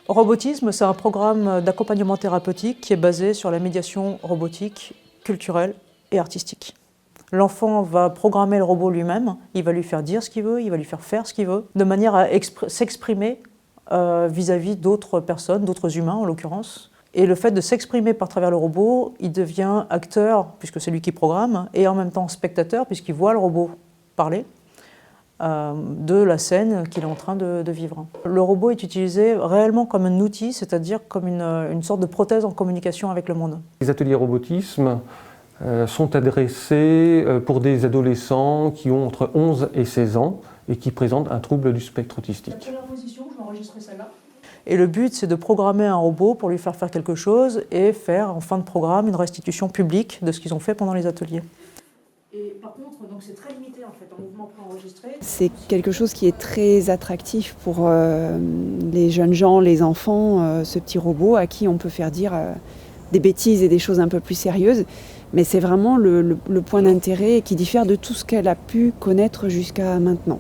Robotisme, c'est un programme d'accompagnement thérapeutique qui est basé sur la médiation robotique, culturelle et artistique. L'enfant va programmer le robot lui-même, il va lui faire dire ce qu'il veut, il va lui faire ce qu'il veut, de manière à s'exprimer vis-à-vis d'autres personnes, d'autres humains en l'occurrence. Et le fait de s'exprimer par travers le robot, il devient acteur, puisque c'est lui qui programme, et en même temps spectateur, puisqu'il voit le robot parler de la scène qu'il est en train de vivre. Le robot est utilisé réellement comme un outil, c'est-à-dire comme une sorte de prothèse en communication avec le monde. Les ateliers robotisme sont adressés pour des adolescents qui ont entre 11 et 16 ans et qui présentent un trouble du spectre autistique. La première position, je vais enregistrer celle-là. Et le but, c'est de programmer un robot pour lui faire quelque chose et faire en fin de programme une restitution publique de ce qu'ils ont fait pendant les ateliers. Et par contre, donc c'est très limité en fait, en mouvement préenregistré. C'est quelque chose qui est très attractif pour les jeunes gens, les enfants, ce petit robot à qui on peut faire dire des bêtises et des choses un peu plus sérieuses. Mais c'est vraiment le point d'intérêt qui diffère de tout ce qu'elle a pu connaître jusqu'à maintenant.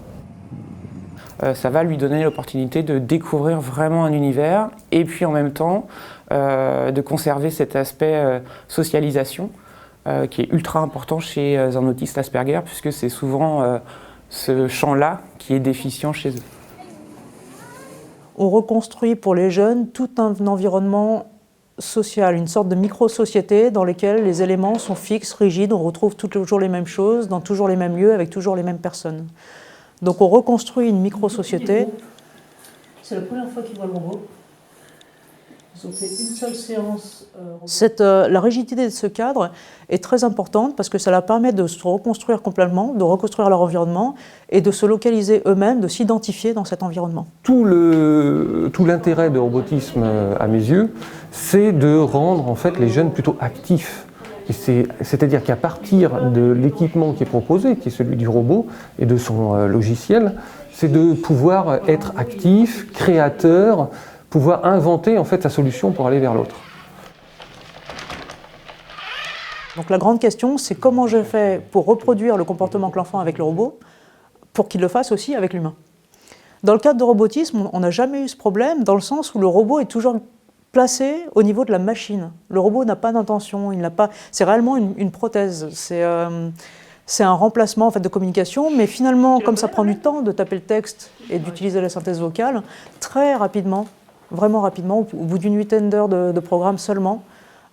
Ça va lui donner l'opportunité de découvrir vraiment un univers et puis en même temps de conserver cet aspect socialisation qui est ultra important chez un autiste Asperger puisque c'est souvent ce champ-là qui est déficient chez eux. On reconstruit pour les jeunes tout un environnement social, une sorte de micro-société dans laquelle les éléments sont fixes, rigides, on retrouve toujours les mêmes choses, dans toujours les mêmes lieux, avec toujours les mêmes personnes. Donc on reconstruit une micro-société. C'est la première fois qu'ils voient le robot. Ils ont fait une seule séance. La rigidité de ce cadre est très importante parce que ça leur permet de se reconstruire complètement, de reconstruire leur environnement et de se localiser eux-mêmes, de s'identifier dans cet environnement. Tout l'intérêt de robotisme, à mes yeux, c'est de rendre en fait les jeunes plutôt actifs. C'est-à-dire qu'à partir de l'équipement qui est proposé, qui est celui du robot et de son logiciel, c'est de pouvoir être actif, créateur, pouvoir inventer en fait sa solution pour aller vers l'autre. Donc la grande question, c'est comment je fais pour reproduire le comportement que l'enfant a avec le robot, pour qu'il le fasse aussi avec l'humain. Dans le cadre de robotisme, on n'a jamais eu ce problème, dans le sens où le robot est toujours placé au niveau de la machine. Le robot n'a pas d'intention, c'est réellement une prothèse. C'est un remplacement en fait, de communication, mais finalement, comme ça prend du temps de taper le texte et d'utiliser la synthèse vocale, très rapidement, vraiment rapidement, au bout d'une huitaine d'heures de programme seulement,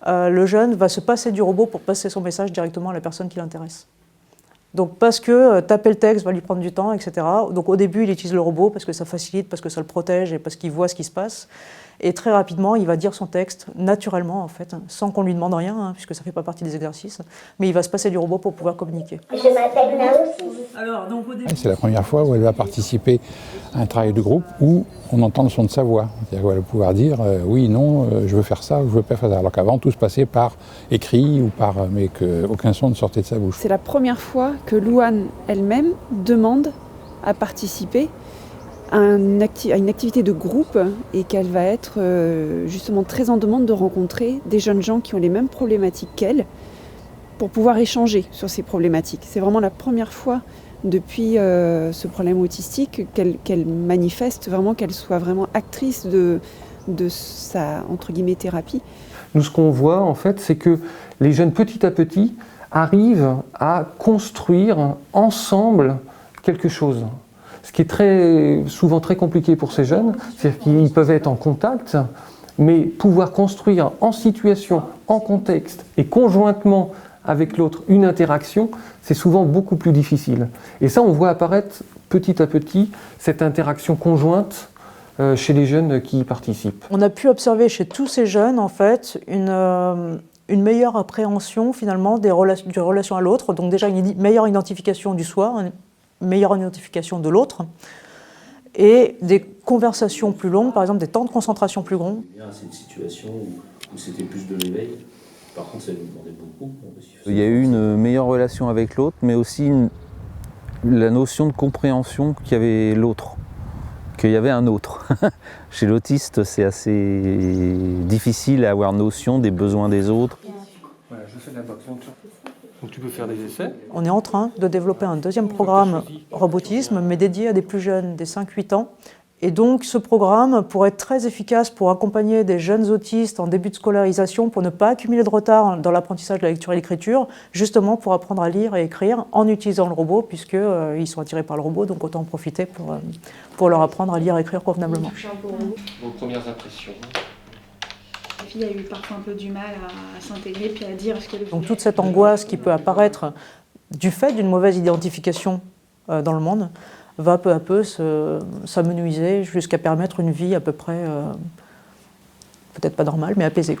le jeune va se passer du robot pour passer son message directement à la personne qui l'intéresse. Donc parce que taper le texte va lui prendre du temps, etc. Donc au début, il utilise le robot parce que ça facilite, parce que ça le protège et parce qu'il voit ce qui se passe. Et très rapidement, il va dire son texte naturellement, en fait, sans qu'on lui demande rien, puisque ça ne fait pas partie des exercices. Mais il va se passer du robot pour pouvoir communiquer. Je m'appelle Nao aussi. C'est la première fois où elle va participer à un travail de groupe où on entend le son de sa voix. C'est-à-dire qu'elle va pouvoir dire oui, non, je veux faire ça, ou je veux pas faire ça. Alors qu'avant, tout se passait par écrit, mais qu'aucun son ne sortait de sa bouche. C'est la première fois que Louane elle-même demande à participer à une activité de groupe et qu'elle va être justement très en demande de rencontrer des jeunes gens qui ont les mêmes problématiques qu'elle pour pouvoir échanger sur ces problématiques. C'est vraiment la première fois depuis ce problème autistique qu'elle manifeste vraiment, qu'elle soit vraiment actrice de sa, entre guillemets, thérapie. Nous, ce qu'on voit en fait, c'est que les jeunes petit à petit arrivent à construire ensemble quelque chose. Ce qui est souvent très compliqué pour ces jeunes, c'est-à-dire qu'ils peuvent être en contact, mais pouvoir construire en situation, en contexte et conjointement avec l'autre une interaction, c'est souvent beaucoup plus difficile. Et ça, on voit apparaître petit à petit cette interaction conjointe chez les jeunes qui y participent. On a pu observer chez tous ces jeunes, en fait, une meilleure appréhension finalement des relations à l'autre, donc déjà une meilleure identification du soi, une meilleure identification de l'autre, et des conversations plus longues, par exemple des temps de concentration plus longs. C'est une situation où c'était plus de l'éveil, par contre ça nous demandait beaucoup. Il y a eu une meilleure relation avec l'autre, mais aussi la notion de compréhension qu'il y avait l'autre, qu'il y avait un autre. Chez l'autiste, c'est assez difficile à avoir notion des besoins des autres. Voilà, je fais de la boxe. Donc tu peux faire des essais. On est en train de développer un deuxième programme robotisme, mais dédié à des plus jeunes, des 5-8 ans, Et donc ce programme pourrait être très efficace pour accompagner des jeunes autistes en début de scolarisation pour ne pas accumuler de retard dans l'apprentissage de la lecture et l'écriture, justement pour apprendre à lire et écrire en utilisant le robot, puisqu'ils sont attirés par le robot, donc autant en profiter pour leur apprendre à lire et écrire convenablement. Vos premières impressions? La fille a eu parfois un peu du mal à s'intégrer puis à dire ce qu'elle voulait. Donc toute cette angoisse qui peut apparaître du fait d'une mauvaise identification dans le monde va peu à peu s'amenuiser jusqu'à permettre une vie à peu près, peut-être pas normale, mais apaisée.